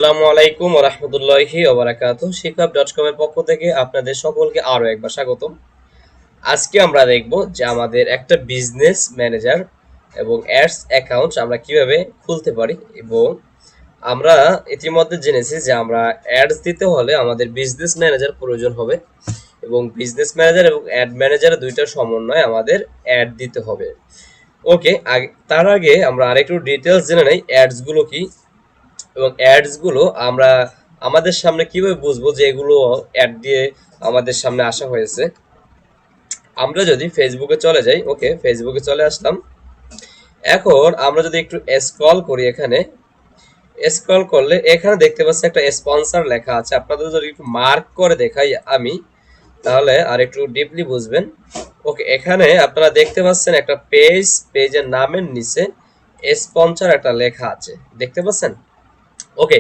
আসসালামু আলাইকুম ওয়া রাহমাতুল্লাহি ওয়া বারাকাতুহু। শিক্ষক.com এর পক্ষ থেকে আপনাদের সকলকে আরো একবার স্বাগতম। আজকে আমরা দেখব যে আমাদের একটা বিজনেস ম্যানেজার এবং অ্যাডস অ্যাকাউন্ট আমরা কিভাবে খুলতে পারি এবং আমরা ইতিমধ্যে জেনেছি যে আমরা অ্যাডস দিতে হলে আমাদের বিজনেস ম্যানেজার প্রয়োজন হবে এবং বিজনেস ম্যানেজার এবং অ্যাড ম্যানেজার দুইটার সমন্বয়ে আমাদের অ্যাড দিতে হবে। ওকে, তার আগে আমরা আরেকটু ডিটেইলস জেনে নেই অ্যাডস গুলো কি এবং অ্যাডস গুলো আমরা আমাদের সামনে কিভাবে বুঝবো যে এগুলো অ্যাড দিয়ে আমাদের সামনে আসা হয়েছে। আমরা যদি ফেসবুকে চলে যাই, ওকে ফেসবুকে চলে আসলাম। এখন আমরা যদি একটু স্ক্রল করি, এখানে স্ক্রল করলে এখানে দেখতে পাচ্ছি একটা স্পন্সর লেখা আছে। আপনাদের যদি একটু মার্ক করে দেখাই আমি, তাহলে আর একটু ডিপলি বুঝবেন। ওকে, এখানে আপনারা দেখতে পাচ্ছেন একটা পেজের নামের নিচে স্পন্সর একটা লেখা আছে, দেখতে পাচ্ছেন। ওকে,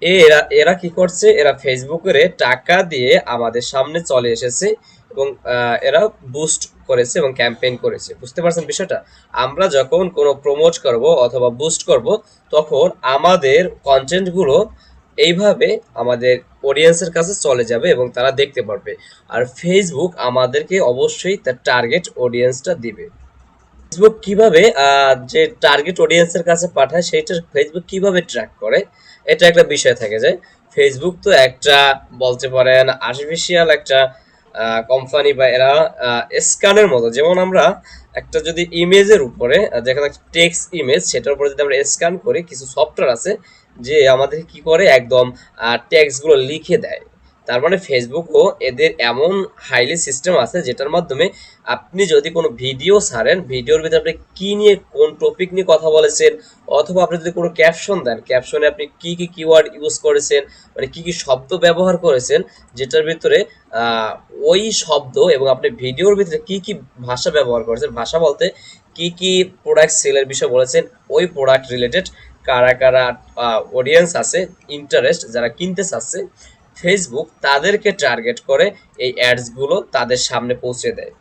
এরা এরা কি করছে, এরা ফেসবুকের টাকা দিয়ে আমাদের সামনে চলে এসেছে এবং এরা বুস্ট করেছে এবং ক্যাম্পেইন করেছে। বুঝতে পারছেন বিষয়টা? আমরা যখন কোনো প্রমোট করব অথবা বুস্ট করব, তখন আমাদের কন্টেন্ট গুলো এইভাবে আমাদের অডিয়েন্সের কাছে চলে যাবে এবং তারা দেখতে পারবে। আর ফেসবুক আমাদেরকে অবশ্যই তার টার্গেট অডিয়েন্সটা দিবে। ফেসবুক কিভাবে যে টার্গেট অডিয়েন্সের কাছে পাঠায় সেটা ফেসবুক কিভাবে ট্র্যাক করে, এটা একটা বিষয় থাকে যায়। ফেসবুক তো একটা বলতে পারেন আর্টিফিশিয়াল একটা কোম্পানি, বা এরা স্ক্যানের মতো। যেমন আমরা একটা যদি ইমেজের উপরে যেখানে টেক্সট ইমেজ, সেটার উপরে যদি আমরা স্ক্যান করি, কিছু সফটওয়্যার আছে যে আমাদের কি করে একদম টেক্সট গুলো লিখে দেয়। তার মানে ফেসবুকও এদের এমন হাইলি সিস্টেম আছে যেটার মাধ্যমে আপনি যদি কোনো ভিডিও ছাড়েন, ভিডিওর ভিতরে আপনি কি নিয়ে কোন টপিক নিয়ে কথা বলেছেন, অথবা আপনি যদি কোনো ক্যাপশন দেন, ক্যাপশনে আপনি কি কি কিওয়ার্ড ইউজ করেছেন, মানে কি কি শব্দ ব্যবহার করেছেন, যেটার ভিতরে আহ, ওই শব্দ এবং আপনি ভিডিওর ভিতরে কি কি ভাষা ব্যবহার করেছেন, ভাষা বলতে কি কি প্রোডাক্ট সেলের বিষয় বলেছেন, ওই প্রোডাক্ট রিলেটেড কারা কারা অডিয়েন্স আছে, ইন্টারেস্ট যারা কিনতে চাচ্ছে, ফেসবুক তাদেরকে টার্গেট করে এই অ্যাডস গুলো তাদের সামনে পৌঁছে দেয়।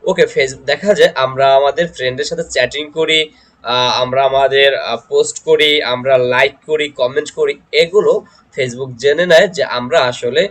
ওকে, ফেসবুক দেখা যায় আমরা আমাদের ফ্রেন্ডের সাথে চ্যাটিং করি, আমরা আমাদের পোস্ট করি, আমরা লাইক করি, কমেন্ট করি, এগুলো ফেসবুক জেনে নেয় যে আমরা আসলে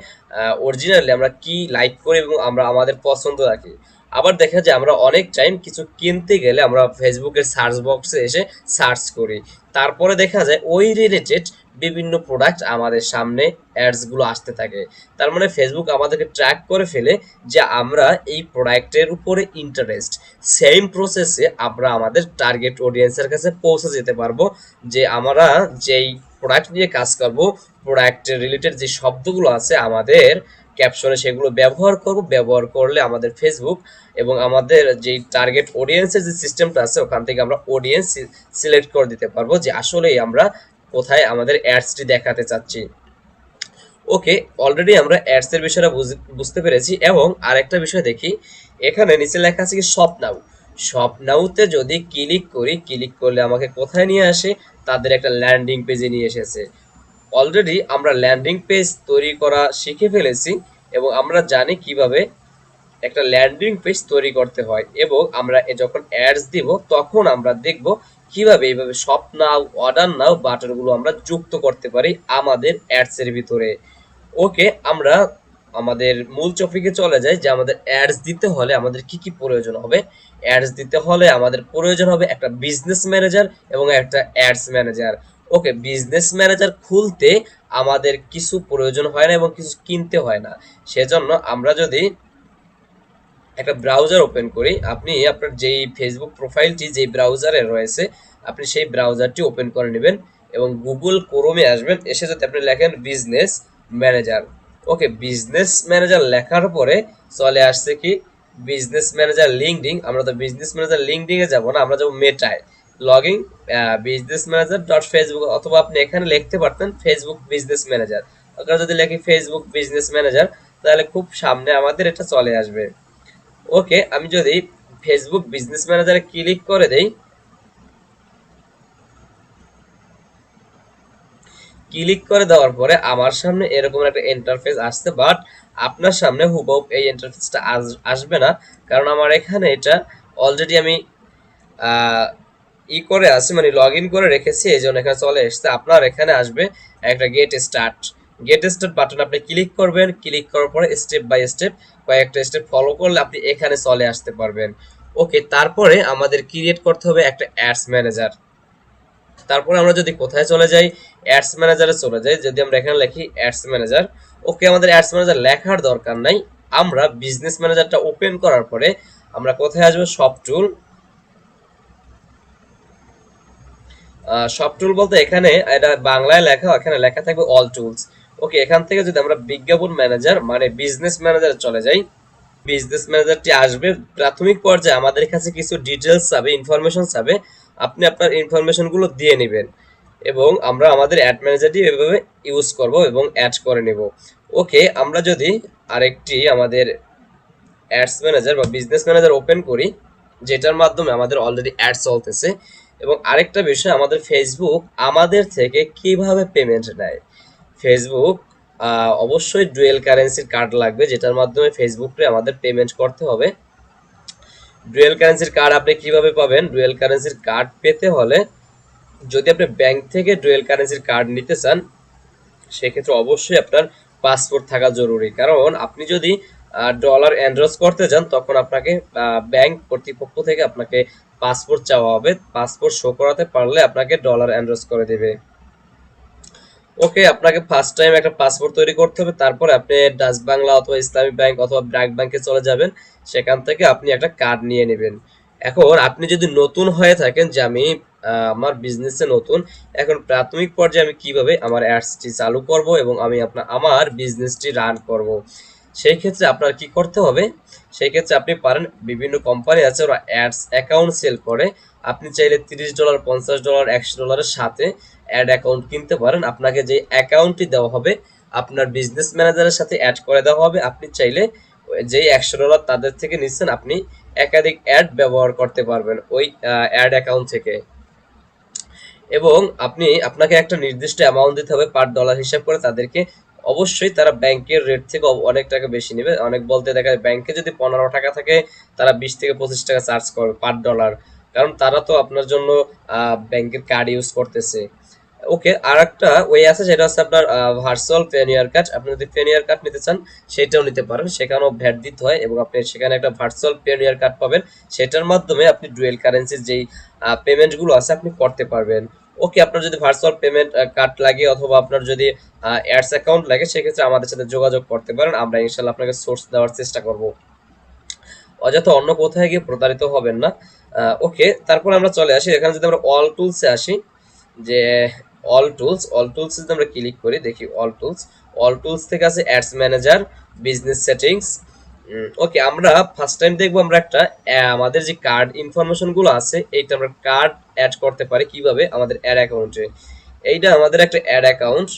অরিজিনালি আমরা কি লাইক করি এবং আমরা আমাদের পছন্দ রাখি। আবার দেখা যায় আমরা অনেক টাইম কিছু কিনতে গেলে আমরা ফেসবুকের সার্চ বক্সে এসে সার্চ করি, তারপরে দেখা যায় ওই রিলেটেড বিভিন্ন প্রোডাক্ট আমাদের সামনে অ্যাডস গুলো আসতে থাকে। তার মানে ফেসবুক আমাদেরকে ট্র্যাক করে ফেলে যে আমরা এই প্রোডাক্টের উপরে ইন্টারেস্ট। সেম প্রসেসে আমরা আমাদের টার্গেট অডিয়েন্সের কাছে পৌঁছে যেতে পারবো, যে আমরা যেই প্রোডাক্ট নিয়ে কাজ করব, প্রোডাক্টের রিলেটেড যে শব্দগুলো আছে আমাদের ক্যাপশনে, সেগুলো ব্যবহার করব। ব্যবহার করলে আমাদের ফেসবুক এবং আমাদের যেই টার্গেট অডিয়েন্সের যে সিস্টেমটা আছে, ওখান থেকে আমরা অডিয়েন্স সিলেক্ট করে দিতে পারবো যে আসলেই আমরা কোথায় আমাদের অ্যাডসটি দেখাতে চাচ্ছি। ওকে, অলরেডি আমরা অ্যাডস এর বিষয়টা বুঝতে পেরেছি। এবং আরেকটা বিষয় দেখি, এখানে নিচে লেখা আছে কি শপ নাও। শপ নাওতে যদি ক্লিক করি, ক্লিক করলে আমাকে কোথায় নিয়ে আসে, তাদের একটা ল্যান্ডিং পেজে নিয়ে এসেছে। অলরেডি আমরা ল্যান্ডিং পেজ তৈরি করা শিখে ফেলেছি এবং আমরা জানি কিভাবে একটা ল্যান্ডিং পেজ তৈরি করতে হয়, এবং আমরা যখন অ্যাডস দিব তখন আমরা দেখব কিভাবে এইভাবে শপ নাও, অর্ডার নাও বাটনগুলো আমরা যুক্ত করতে পারি আমাদের অ্যাডস এর ভিতরে। ওকে, আমরা আমাদের মূল টপিকে চলে যাই যে আমাদের অ্যাডস দিতে হলে আমাদের কি কি প্রয়োজন হবে। অ্যাডস দিতে হলে আমাদের প্রয়োজন হবে একটা বিজনেস ম্যানেজার এবং একটা অ্যাডস ম্যানেজার। ওকে, বিজনেস ম্যানেজার খুলতে আমাদের কিছু প্রয়োজন হয় না এবং কিছু কিনতে হয় না। সেজন্য আমরা যদি একটা ব্রাউজার ওপেন করি, আপনি আপনার যেই ফেসবুক প্রোফাইলটি যেই ব্রাউজারে রয়েছে, আপনি সেই ব্রাউজারটি ওপেন করে নেবেন এবং গুগল ক্রোমে আসবেন। এসে যদি আপনি লেখেন বিজনেস ম্যানেজার, ওকে বিজনেস ম্যানেজার লেখার পরে চলে আসছে কি বিজনেস ম্যানেজার লিঙ্কডিন। আমরা তো বিজনেস ম্যানেজার লিঙ্কডিন এ যাব না, আমরা যাব মেটায়। Login business manager dot Facebook, অথবা আপনি এখানে লিখতে পারতেন ফেসবুক বিজনেস ম্যানেজার। ওখানে যদি লেখি ফেসবুক বিজনেস ম্যানেজার, তাহলে খুব সামনে আমাদের এটা চলে আসবে। ওকে, আমি যদি ফেসবুক বিজনেস ম্যানেজারে ক্লিক করে দেই, ক্লিক করে দেওয়ার পরে আমার সামনে এরকম একটা ইন্টারফেস আসছে, বাট আপনার সামনে হুবহু এই ইন্টারফেসটা আসবে না, কারণ আমার এখানে এটা অলরেডি আমি করে আছে, মানে লগ ইন করে রেখেছি, এই জন্য এখানে চলে এসছে। আপনার এখানে আসবে একটা গেট স্টার্ট বাটন, আপনি ক্লিক করবেন। ক্লিক করার পরে স্টেপ বাই স্টেপ কয়েকটা স্টেপ ফলো করলে আপনি এখানে চলে আসতে পারবেন। ওকে, তারপরে আমাদের ক্রিয়েট করতে হবে একটা অ্যাডস ম্যানেজার। তারপরে আমরা যদি কোথায় চলে যাই, অ্যাডস ম্যানেজারে চলে যাই, যদি আমরা এখানে লিখি অ্যাডস ম্যানেজার। ওকে, আমাদের অ্যাডস ম্যানেজার লেখার দরকার নাই, আমরা বিজনেস ম্যানেজারটা ওপেন করার পরে আমরা কোথায় আসবো, সব টুল। সব টুল বলতে এখানে এটা বাংলায় লেখা, এখানে লেখা থাকবে অল টুলস। ওকে, এখান থেকে যদি আমরা বিজ্ঞাপন ম্যানেজার মানে বিজনেস ম্যানেজারে চলে যাই, বিজনেস ম্যানেজারটি আসবে। প্রাথমিক পর্যায়ে আমাদের কাছে কিছু ডিটেলস চাবে, ইনফরমেশন চাবে, আপনি আপনার ইনফরমেশন গুলো দিয়ে নেবেন এবং আমরা আমাদের অ্যাড ম্যানেজারটি এভাবে ইউজ করব এবং অ্যাড করে নেব। ওকে, আমরা যদি আরেকটি আমাদের অ্যাডস ম্যানেজার বা বিজনেস ম্যানেজার ওপেন করি, যেটার মাধ্যমে আমাদের অলরেডি অ্যাড চলতেছে। এবং আরেকটা বিষয়, আমাদের ফেসবুক আমাদের থেকে কিভাবে পেমেন্ট নেয়। ফেসবুক অবশ্যই ডুয়েল কারেন্সির কার্ড লাগবে, যেটার মাধ্যমে ফেসবুকে আমাদের পেমেন্ট করতে হবে। ডুয়েল কারেন্সির কার্ড আপনি কিভাবে পাবেন? ডুয়েল কারেন্সির কার্ড পেতে হলে, যদি আপনি ব্যাংক থেকে ডুয়েল কারেন্সির কার্ড নিতে চান, সেক্ষেত্রে অবশ্যই আপনার পাসপোর্ট থাকা জরুরি। কারণ আপনি যদি ডলার এনরোল করতে যান, তখন আপনাকে ব্যাংক কর্তৃপক্ষ থেকে আপনাকে পাসপোর্ট চাওয়া হবে। পাসপোর্ট শো করাতে পারলে আপনাকে ডলার এনরোল করে দেবে। ওকে, আপনাকে ফার্স্ট টাইম একটা পাসপোর্ট তৈরি করতে হবে, তারপরে আপনি ডাচ বাংলা অথবা ইসলামী ব্যাংক অথবা ব্র্যাক ব্যাংকে চলে যাবেন, সেখান থেকে আপনি একটা কার্ড নিয়ে নেবেন। এখন আপনি যদি নতুন হয়ে থাকেন, যে আমি আমার বিজনেসে নতুন, এখন প্রাথমিক পর্যায়ে আমি কিভাবে আমার অ্যাডসটি চালু করব এবং আমি আমার বিজনেসটি রান করব, সেই ক্ষেত্রে আপনার কি করতে হবে? সেই ক্ষেত্রে আপনি পারেন, বিভিন্ন কোম্পানি আছে ওরা অ্যাডস অ্যাকাউন্ট সেল করে, আপনি চাইলে $30, $50, $100 সাথে অ্যাড অ্যাকাউন্ট কিনতে পারেন। আপনাকে যে অ্যাকাউন্টটি দেওয়া হবে আপনার বিজনেস ম্যানেজারের সাথে অ্যাড করে দেওয়া হবে। আপনি চাইলে যেই $100 তাদের থেকে নিচ্ছেন, আপনি একাধিক অ্যাড ব্যবহার করতে পারবেন ওই অ্যাড অ্যাকাউন্ট থেকে। এবং আপনাকে একটা নির্দিষ্ট অ্যামাউন্ট দিতে হবে পার ডলার হিসাব করে তাদেরকে। অবশ্যই তারা ব্যাংকের রেট থেকে অনেক টাকা বেশি নেবে। অনেক বলতে দেখা যায় ব্যাংকে যদি $15 থাকে, তারা 20 থেকে 25 টাকা চার্জ করবে পার ডলার, কারণ তারা তো আপনার জন্য ব্যাংকের কার্ড ইউজ করতেছে। ওকে, আর একটা ওয়ে আছে, সেটা হচ্ছে আপনার ভার্চুয়াল পেনিয়ার কার্ড। আপনি যদি পেনিয়ার কার্ড নিতে চান, সেটাও নিতে পারেন, সেখানেও ভ্যাট দিতে হয় এবং আপনি সেখানে একটা ভার্চুয়াল পেনিয়ার কার্ড পাবেন। সেটার মাধ্যমে আপনি ডুয়েল কারেন্সির যেই পেমেন্ট গুলো আছে আপনি করতে পারবেন। ওকে, আপনার যদি ভার্চুয়াল পেমেন্ট কার্ড লাগে অথবা আপনার যদি অ্যাডস অ্যাকাউন্ট লাগে, সেক্ষেত্রে আমাদের সাথে যোগাযোগ করতে পারেন, আমরা ইনশাল্লাহ আপনাকে সোর্স দেওয়ার চেষ্টা করব। অযথা অন্য কোথায় গিয়ে প্রতারিত হবেন না। ওকে, তারপর আমরা চলে আসি এখানে, যদি আমরা অল টুলসে আসি, যে অল টুলস যদি আমরা ক্লিক করি, দেখি অল টুলস থেকে আছে অ্যাডস ম্যানেজার, বিজনেস সেটিংস। ওকে, আমরা ফার্স্ট টাইম দেখবো আমরা একটা আমাদের যে কার্ড ইনফরমেশন গুলো আছে, এইটা আমরা কার্ড অ্যাড করতে পারি কিভাবে আমাদের অ্যাড অ্যাকাউন্টে। এইটা আমাদের একটা অ্যাড অ্যাকাউন্ট,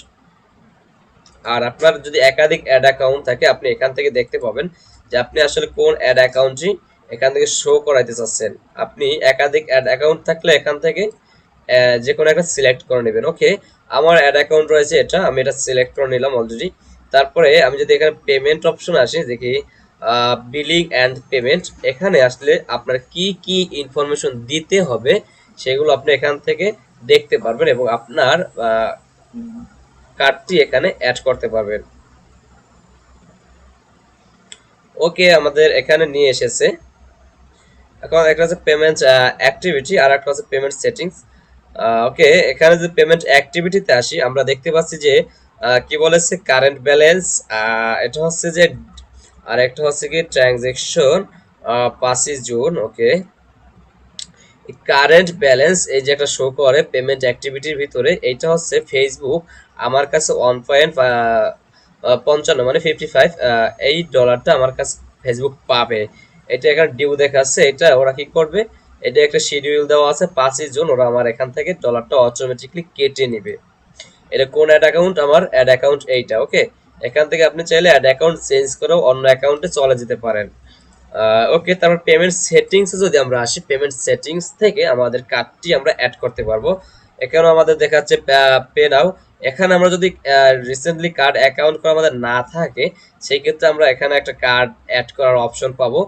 আর আপনার যদি একাধিক অ্যাড অ্যাকাউন্ট থাকে, আপনি এখান থেকে দেখতে পাবেন যে আপনি আসলে কোন অ্যাড অ্যাকাউন্টটি এখান থেকে শো করাইতে চাচ্ছেন। আপনি একাধিক অ্যাড অ্যাকাউন্ট থাকলে এখান থেকে যে কোনো একটা সিলেক্ট করে নেবেন। ওকে, আমার অ্যাড অ্যাকাউন্ট রয়েছে এটা, আমি এটা সিলেক্ট করে নিলাম অলরেডি। তারপরে আমি যদি এখানে পেমেন্ট অপশন আসি, দেখি বিলিং অ্যান্ড পেমেন্ট, এখানে আসলে আপনার কি কি ইনফরমেশন দিতে হবে সেগুলো আপনি এখান থেকে দেখতে পারবেন এবং আপনার কার্ডটি এখানে অ্যাড করতে পারবেন। ওকে, আমাদের এখানে নিয়ে এসেছে। এখন একটা হচ্ছে পেমেন্ট অ্যাক্টিভিটি আর একটা হচ্ছে পেমেন্ট সেটিংস। ওকে, এখানে যদি পেমেন্ট অ্যাক্টিভিটিতে আসি, আমরা দেখতে পাচ্ছি যে কি বলেছে, কারেন্ট ব্যালেন্স, এটা হচ্ছে যে, আর একটা হচ্ছে কি ট্রানজ্যাকশন 5 জুন। ওকে, কারেন্ট ব্যালেন্স এই যে একটা শো করে পেমেন্ট অ্যাক্টিভিটির ভিতরে, এইটা হচ্ছে ফেসবুক আমার কাছে 1.55 মানে 55 এই ডলারটা আমার কাছে ফেসবুক পাবে। এটা এখানে ডিউ দেখাচ্ছে, এটা ওরা কি করবে, এটা একটা শিডিউল দেওয়া আছে 5 জুন, ওরা আমার এখান থেকে ডলারটা অটোমেটিকলি কেটে নেবে। এটা কোন অ্যাড অ্যাকাউন্ট? আমার অ্যাড অ্যাকাউন্ট এইটা। ওকে, এখান থেকে আপনি চাইলে অ্যাড অ্যাকাউন্ট চেঞ্জ করেও অন্য অ্যাকাউন্টে চলে যেতে পারেন। ওকে, তারপর পেমেন্ট সেটিংসে যদি আমরা আসি, পেমেন্ট সেটিংস থেকে আমাদের কার্ডটি আমরা অ্যাড করতে পারবো। এখানেও আমাদের দেখাচ্ছে পে নাও। এখানে আমরা যদি রিসেন্টলি কার্ড অ্যাকাউন্ট করা আমাদের না থাকে, সেই ক্ষেত্রে আমরা এখানে একটা কার্ড অ্যাড করার অপশন পাবো।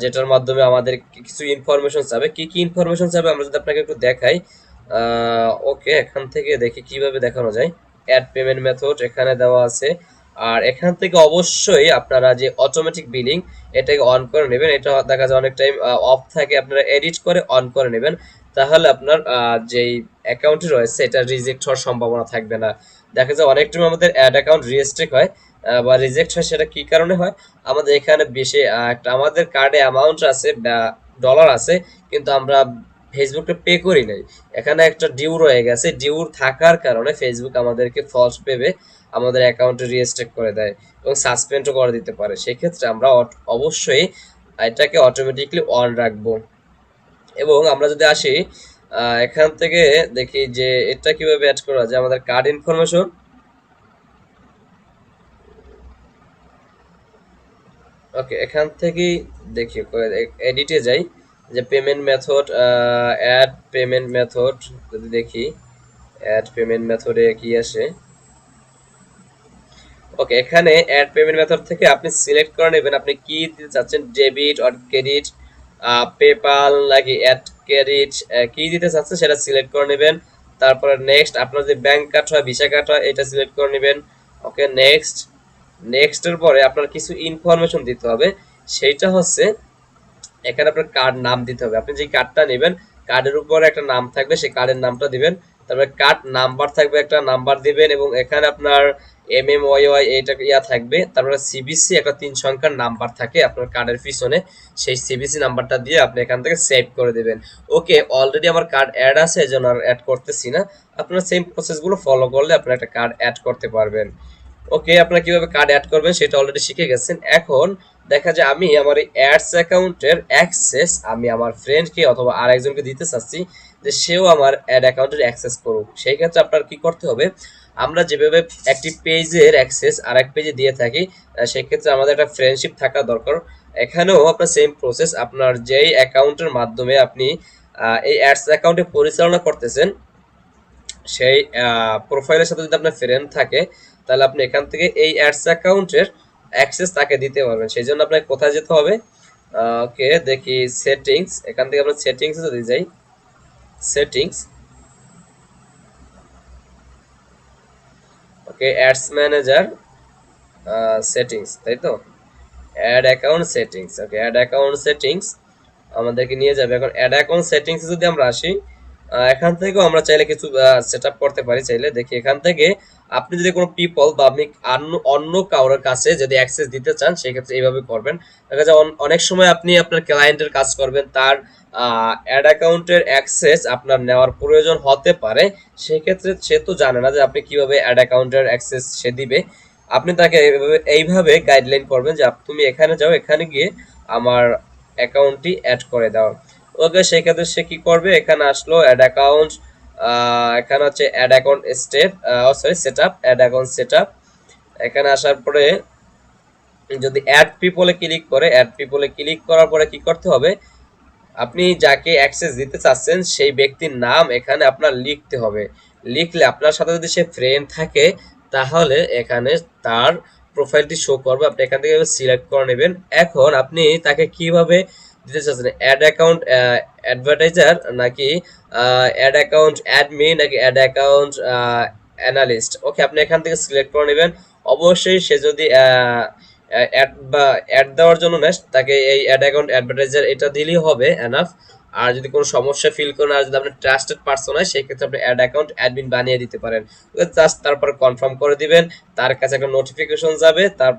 যেটার মাধ্যমে আমাদের কিছু ইনফরমেশন চাবে। কি কি ইনফরমেশন চাবে আমরা যদি আপনাকে একটু দেখাই। ওকে, এখান থেকে দেখি কিভাবে দেখানো যায়। অ্যাড পেমেন্ট মেথড এখানে দেওয়া আছে। আর এখান থেকে অবশ্যই আপনারা যে অটোমেটিক বিলিং এটাকে অন করে নেবেন। এটা দেখা যায় অনেক টাইম অফ থাকে, আপনারা এডিট করে অন করে নেবেন। তাহলে আপনার যেই অ্যাকাউন্টে রয়েছে এটা রিজেক্ট হওয়ার সম্ভাবনা থাকবে না। দেখা যায় অনেক টাইম আমাদের অ্যাড অ্যাকাউন্ট রিস্ট্রিক্ট হয় বা রিজেক্ট হয়। সেটা কি কারণে হয়? আমাদের এখানে বেশি একটা আমাদের কার্ডে অ্যামাউন্ট আছে, ডলার আছে, কিন্তু আমরা ফেসবুকে পে করি নাই। এখানে একটা ডিউ রয়ে গেছে। ডিউ থাকার কারণে ফেসবুক আমাদেরকে ফলস ভেবে আমাদের অ্যাকাউন্টে রিস্ট্রিক্ট করে দেয় এবং সাসপেন্ডও করে দিতে পারে। সেক্ষেত্রে আমরা অবশ্যই এটাকে অটোমেটিকলি অন রাখবো। এবং আমরা যদি আসি এখান থেকে দেখি যে এটা কিভাবে অ্যাড করা যায় আমাদের কার্ড ইনফরমেশন। ওকে, এখান থেকেই দেখি এডিটে যাই, যে payment method, add payment method যদি দেখি অ্যাড পেমেন্ট মেথডে কি আসে। ওকে, এখানে অ্যাড পেমেন্ট মেথড থেকে আপনি সিলেক্ট করে নেবেন আপনি কি দিতে চাচ্ছেন, ডেবিট অর ক্রেডিট, পেপাল নাকি অ্যাড ক্রেডিট, কি দিতে চাচ্ছেন সেটা সিলেক্ট করে নেবেন। তারপরে নেক্সট, আপনার যে ব্যাংক কার্ড হয়, ভিসা কার্ড হয়, এটা সিলেক্ট করে নেবেন। ওকে, নেক্সট। নেক্সটের পরে আপনার কিছু ইনফরমেশন দিতে হবে। সেইটা হচ্ছে এখানে আপনার কার্ড নাম দিতে হবে। আপনি যে কার্ডটা নেবেন কার্ডের উপরে একটা নাম থাকবে, সেই কার্ডের নামটা দিবেন। তারপরে কার্ড নাম্বার থাকবে, একটা নাম্বার দিবেন এবং এখানে আপনার MMYY এইটা ইয়া থাকবে। তারপরে CVC একটা 3 সংখ্যার নাম্বার থাকে আপনার কার্ডের পিছনে, সেই CVC নাম্বারটা দিয়ে আপনি এখান থেকে সেভ করে দিবেন। ওকে, অলরেডি আমার কার্ড অ্যাড আছে, এজন্য আর অ্যাড করতেছি না। আপনারা সেম প্রসেসগুলো ফলো করলে আপনারা একটা কার্ড অ্যাড করতে পারবেন। ওকে, আপনারা কিভাবে কার্ড অ্যাড করবেন সেটা অলরেডি শিখে গেছেন। এখন দেখা যায় আমি আমার এই অ্যাডস অ্যাকাউন্টের অ্যাক্সেস আমি আমার ফ্রেন্ডকে অথবা আরেকজনকে দিতে চাচ্ছি, যে সেও আমার অ্যাড অ্যাকাউন্টের অ্যাক্সেস করুক। সেই ক্ষেত্রে আপনার কি করতে হবে, আমরা যেভাবে একটি পেজের অ্যাক্সেস আরেক পেজে দিয়ে থাকি, সেই ক্ষেত্রে আমাদের একটা ফ্রেন্ডশিপ থাকা দরকার। এখানেও আপনার সেম প্রসেস, আপনার যেই অ্যাকাউন্টের মাধ্যমে আপনি এই অ্যাডস অ্যাকাউন্টে পরিচালনা করতেছেন, সেই প্রোফাইলের সাথে যদি আপনার ফ্রেন্ড থাকে, তাহলে আপনি এখান থেকে এই অ্যাডস অ্যাকাউন্টের অ্যাক্সেস তাকে দিতে পারবেন। সেই জন্য আপনাকে কোথায় যেতে হবে? ওকে, দেখি সেটিংস। এখান থেকে আমরা সেটিংসে যদি যাই, settings, okay, ads manager, settings, তাই তো? Ad account settings. Okay, ad account settings আমাদেরকে নিয়ে যাবে। এখন অ্যাড অ্যাকাউন্ট সেটিংসে যদি আমরা আসি, এখান থেকেও আমরা চাইলে কিছু সেট আপ করতে পারি। চাইলে দেখি এখান থেকে আপনি যদি কোনো পিপল বা আপনি অন্য কারোর কাছে যদি অ্যাক্সেস দিতে চান, সেক্ষেত্রে এইভাবে করবেন। দেখা যায় অনেক সময় আপনি আপনার ক্লায়েন্টের কাজ করবেন, তার অ্যাড অ্যাকাউন্টের অ্যাক্সেস আপনার নেওয়ার প্রয়োজন হতে পারে। সেক্ষেত্রে সে তো জানে না যে আপনি কিভাবে অ্যাড অ্যাকাউন্টের অ্যাক্সেস সে দিবে। আপনি তাকে এইভাবে গাইডলাইন করবেন যে তুমি এখানে যাও, এখানে গিয়ে আমার অ্যাকাউন্টটি অ্যাড করে দাও। ওকে, সেক্ষেত্রে সে কি করবে, এখানে আসলো অ্যাড অ্যাকাউন্ট, এখানে হচ্ছে add account state, sorry setup, add account setup. এখানে আসার পরে যদি অ্যাড পিপলে ক্লিক করে, অ্যাড পিপলে ক্লিক করার পরে কি করতে হবে, আপনি যাকে অ্যাক্সেস দিতে চাচ্ছেন সেই ব্যক্তির নাম এখানে আপনার লিখতে হবে। লিখলে আপনার সাথে যদি সে ফ্রেন্ড থাকে, তাহলে এখানে তার প্রোফাইলটি শো করবে। আপনি এখান থেকে সিলেক্ট করে নেবেন। এখন আপনি তাকে কিভাবে দিতে চাচ্ছেন, অ্যাড অ্যাকাউন্ট অ্যাডভার্টাইজার নাকি অ্যাড অ্যাকাউন্ট অ্যাডমিন নাকি অ্যাড অ্যাকাউন্ট অ্যানালিস্ট। ওকে, আপনি এখান থেকে সিলেক্ট করে নেবেন। অবশ্যই সে যদি অ্যাড বা অ্যাড দেওয়ার জন্য নেয়, তাকে এই অ্যাড অ্যাকাউন্ট অ্যাডভার্টাইজার এটা দিলেই হবে এনাফ। আর যদি কোনো সমস্যা ফিল করেন, আর যদি আপনার ট্রাস্টেড পারসন হয়, সেই ক্ষেত্রে আপনি অ্যাড অ্যাকাউন্ট অ্যাডমিন বানিয়ে দিতে পারেন। জাস্ট তারপর কনফার্ম করে দিবেন। তার কাছে একটা নোটিফিকেশন যাবে তার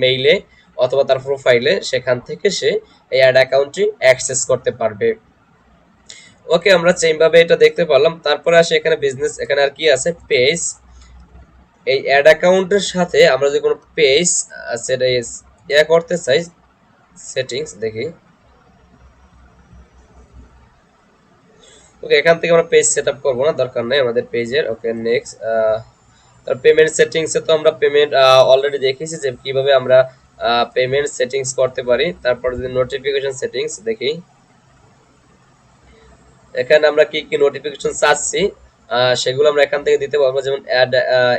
মেইলে অথবা তার প্রোফাইলে, সেখান থেকে সে এই অ্যাড অ্যাকাউন্টটি অ্যাক্সেস করতে পারবে। ওকে, আমরা সেইভাবে এটা দেখতে পারলাম। তারপরে আসে এখানে বিজনেস, এখানে আর কি আছে, পেজ। এই অ্যাড অ্যাকাউন্টের সাথে আমরা যদি কোনো পেজ সেটা ইয়া করতে চাই, সেটিংস দেখি। ওকে, এখান থেকে আমরা পেজ সেটআপ করব না, দরকার নাই আমাদের পেজের। ওকে, নেক্সট। তার পেমেন্ট সেটিংসে তো আমরা পেমেন্ট অলরেডি দেখেছি যে কিভাবে আমরা পেমেন্ট সেটিংস করতে পারি। তারপর যদি নোটিফিকেশন সেটিংস দেখি, এখানে আমরা কি কি নোটিফিকেশন চাচ্ছি সেগুলো আমরা এখান থেকে দিতে পারবো। যেমন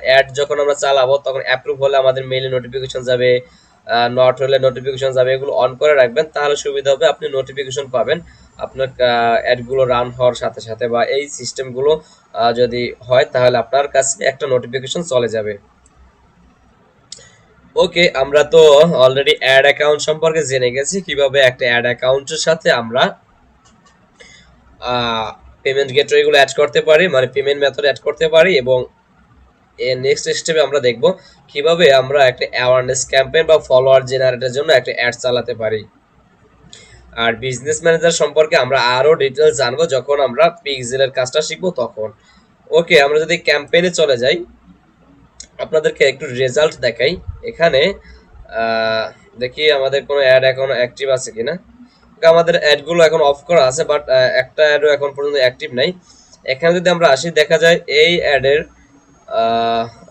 অ্যাড যখন আমরা চালাবো তখন অ্যাপ্রুভ হলে আমাদের মেইলে নোটিফিকেশন যাবে। নট হলে নোটিফিকেশন যাবে, এগুলো অন করে রাখবেন, তাহলে সুবিধা হবে, আপনি নোটিফিকেশন পাবেন আপনার অ্যাডগুলো রান হওয়ার সাথে সাথে, বা এই সিস্টেমগুলো যদি হয় তাহলে আপনার কাছে একটা নোটিফিকেশন চলে যাবে। ওকে, আমরা তো অলরেডি অ্যাড অ্যাকাউন্ট সম্পর্কে জেনে গেছি, কিভাবে একটা অ্যাড অ্যাকাউন্টের সাথে আমরা পেমেন্ট গেটওয়েগুলো অ্যাড করতে পারি, মানে পেমেন্ট মেথড অ্যাড করতে পারি। এবং এর নেক্সট স্টেপে আমরা দেখব কিভাবে আমরা একটা অ্যাওয়ারনেস ক্যাম্পেইন বা ফলোয়ার জেনারেটের জন্য একটা অ্যাড চালাতে পারি। আর বিজনেস ম্যানেজার সম্পর্কে আমরা আরো ডিটেলস জানবো যখন আমরা পিক্সেলের কাজটা শিখবো তখন। ওকে, আমরা যদি ক্যাম্পেইনে চলে যাই, আপনাদেরকে একটু রেজাল্ট দেখাই। এখানে দেখি আমাদের কোনো অ্যাড এখন অ্যাক্টিভ আছে কিনা। আমাদের অ্যাডগুলো এখন অফ করা আছে, বাট একটা অ্যাডও এখন পর্যন্ত অ্যাক্টিভ নাই। এখানে যদি আমরা আসি, দেখা যায় এই অ্যাডের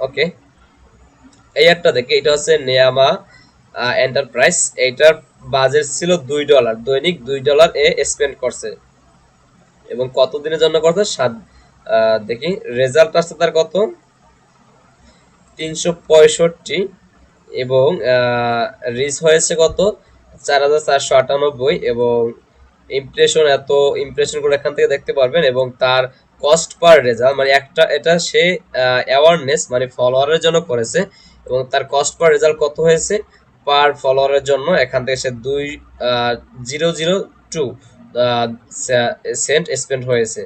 ওকে, এই অ্যাডটা দেখি, এটা হচ্ছে নেয়ামা এন্টারপ্রাইজ। এইটার বাজেট ছিল $2, দৈনিক $2 এ স্পেন্ড করছে। এবং কত দিনের জন্য করছে? দেখি রেজাল্ট আসছে তার কত, 365, এবং রিচ হয়েছে কত, 4498। এবং ইমপ্রেশন, এত ইমপ্রেশনগুলো এখান থেকে দেখতে পারবেন। এবং তার কস্ট পার রেজাল্ট, মানে একটা, এটা সে অ্যাওয়ারনেস মানে ফলোয়ারের জন্য করেছে, এবং তার কস্ট পার রেজাল্ট কত হয়েছে পার ফলোয়ারের জন্য, এখান থেকে সে 2002 সেন্ট স্পেন্ড হয়েছে।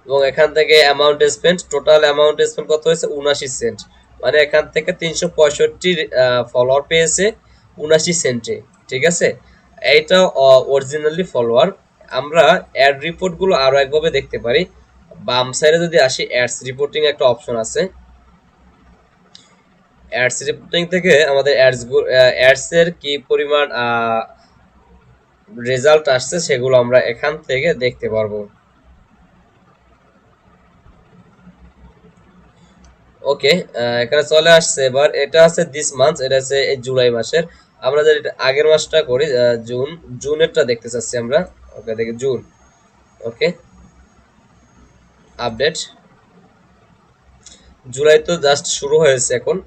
এবং এখান থেকে amount spend, total amount spend কত হয়েছে, 79 সেন্ট। মানে এখান থেকে 365 ফলোয়ার পেয়েছে 79 সেন্টে। ঠিক আছে, এইটা অরিজিনালি ফলোয়ার। আমরা অ্যাড রিপোর্টগুলো আরো একভাবে দেখতে পারি। বাম সাইডে যদি আসি, অ্যাডস রিপোর্টিং একটা অপশন আছে। অ্যাডস রিপোর্টিং থেকে আমাদের অ্যাডস এর কি পরিমাণ রেজাল্ট আসছে সেগুলো আমরা এখান থেকে দেখতে পারবো। ওকে, এখানে চলে আসছে। এবার এটা আছে দিস মান্থ, এটা আছে এই জুলাই মাসের। আমরা যদি আগের মাসটা করি, জুনেরটা দেখতে চাচ্ছি আমরা। ওকে, দেখি জুন। ওকে, আপডেট। জুলাই তো জাস্ট শুরু হয়েছে এখন।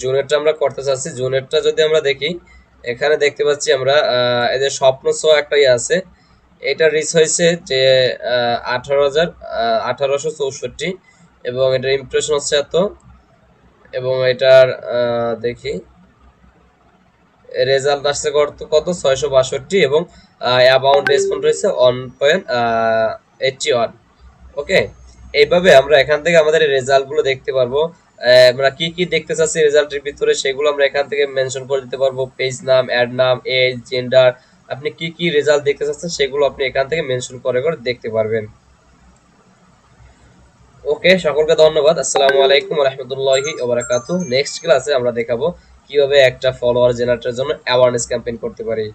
জুনেরটা আমরা করতে চাচ্ছি। জুনেরটা যদি আমরা দেখি, এখানে দেখতে পাচ্ছি আমরা এদের স্বপ্ন সহ একটা ইয়ে আছে। এটা রিচ হয়েছে যে 18,1864, এবং এটার ইমপ্রেশন হচ্ছে এত। এবং এটার দেখি রেজাল্ট আসছে কত 662, এবং অ্যামাউন্ট রেসপন্ড হয়েছে 1.81। ওকে, এইভাবে আমরা এখান থেকে আমাদের রেজাল্ট গুলো দেখতে পারবো। আমরা কি কি দেখতে চাচ্ছি রেজাল্টের ভিতরে সেগুলো আমরা এখান থেকে মেনশন করে দিতে পারবো। পেজ নাম, অ্যাড নাম, এজ, জেন্ডার, আপনি কি কি রেজাল্ট দেখতে চাচ্ছেন সেগুলো আপনি এখান থেকে মেনশন করে করে দেখতে পারবেন। ওকে, সকলকে ধন্যবাদ। আসসালামু আলাইকুম ওয়া রাহমাতুল্লাহি ওয়া বারাকাতুহু। নেক্সট ক্লাসে আমরা দেখাবো কিভাবে একটা ফলোয়ার জেনারেটরের জন্য অ্যাওয়ারনেস ক্যাম্পেইন করতে পারি।